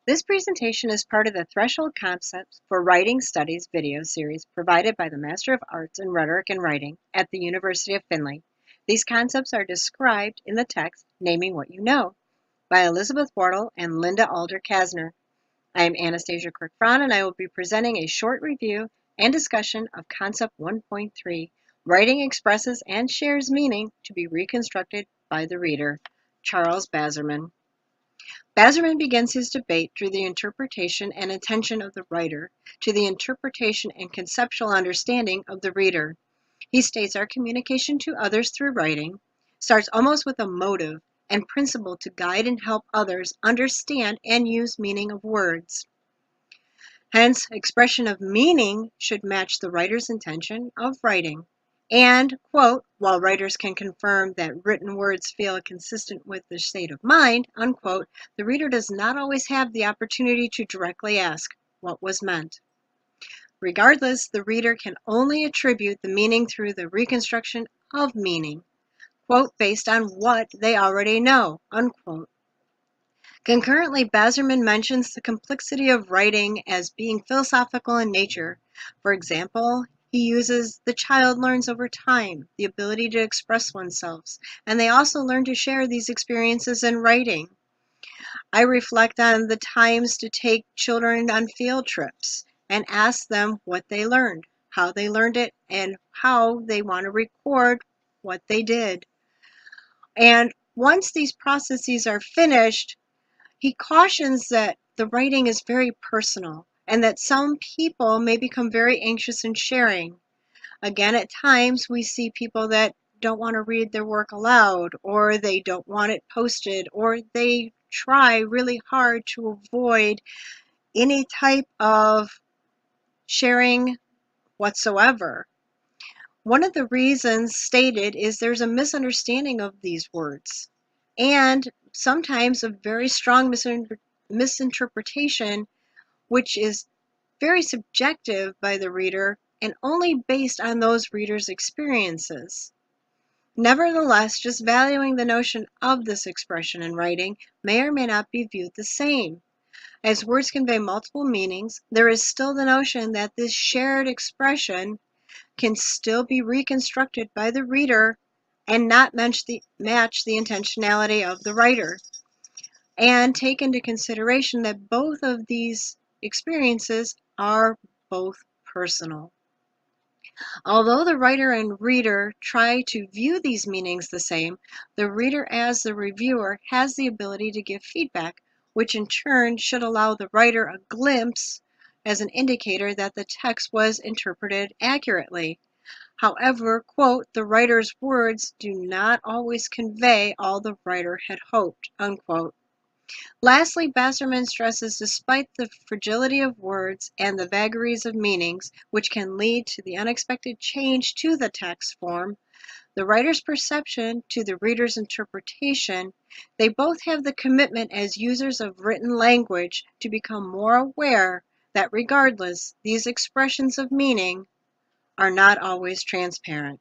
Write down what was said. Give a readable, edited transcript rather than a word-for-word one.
This presentation is part of the Threshold Concepts for Writing Studies video series provided by the Master of Arts in Rhetoric and Writing at the University of Findlay. These concepts are described in the text Naming What You Know by Elizabeth Wardle and Linda Alder-Kasner. I am Anastasia Kirk-Fron, and I will be presenting a short review and discussion of Concept 1.3, Writing Expresses and Shares Meaning to be Reconstructed by the Reader. Charles Bazerman. Bazerman begins his debate through the interpretation and intention of the writer to the interpretation and conceptual understanding of the reader. He states our communication to others through writing starts almost with a motive and principle to guide and help others understand and use meaning of words. Hence, expression of meaning should match the writer's intention of writing. And, quote, while writers can confirm that written words feel consistent with their state of mind, unquote, the reader does not always have the opportunity to directly ask what was meant. Regardless, the reader can only attribute the meaning through the reconstruction of meaning, quote, based on what they already know, unquote. Concurrently, Bazerman mentions the complexity of writing as being philosophical in nature. For example, he uses the child learns over time, the ability to express oneself, and they also learn to share these experiences in writing. I reflect on the times to take children on field trips and ask them what they learned, how they learned it, and how they want to record what they did. And once these processes are finished, he cautions that the writing is very personal and that some people may become very anxious in sharing. Again, at times we see people that don't want to read their work aloud, or they don't want it posted, or they try really hard to avoid any type of sharing whatsoever. One of the reasons stated is there's a misunderstanding of these words, and sometimes a very strong misinterpretation, which is very subjective by the reader and only based on those readers' experiences. Nevertheless, just valuing the notion of this expression in writing may or may not be viewed the same. As words convey multiple meanings, there is still the notion that this shared expression can still be reconstructed by the reader and not match the intentionality of the writer, and take into consideration that both of these experiences are both personal. Although the writer and reader try to view these meanings the same, the reader as the reviewer has the ability to give feedback, which in turn should allow the writer a glimpse as an indicator that the text was interpreted accurately. However, quote, the writer's words do not always convey all the writer had hoped, unquote. Lastly, Bazerman stresses despite the fragility of words and the vagaries of meanings, which can lead to the unexpected change to the text form, the writer's perception to the reader's interpretation, they both have the commitment as users of written language to become more aware that regardless, these expressions of meaning are not always transparent.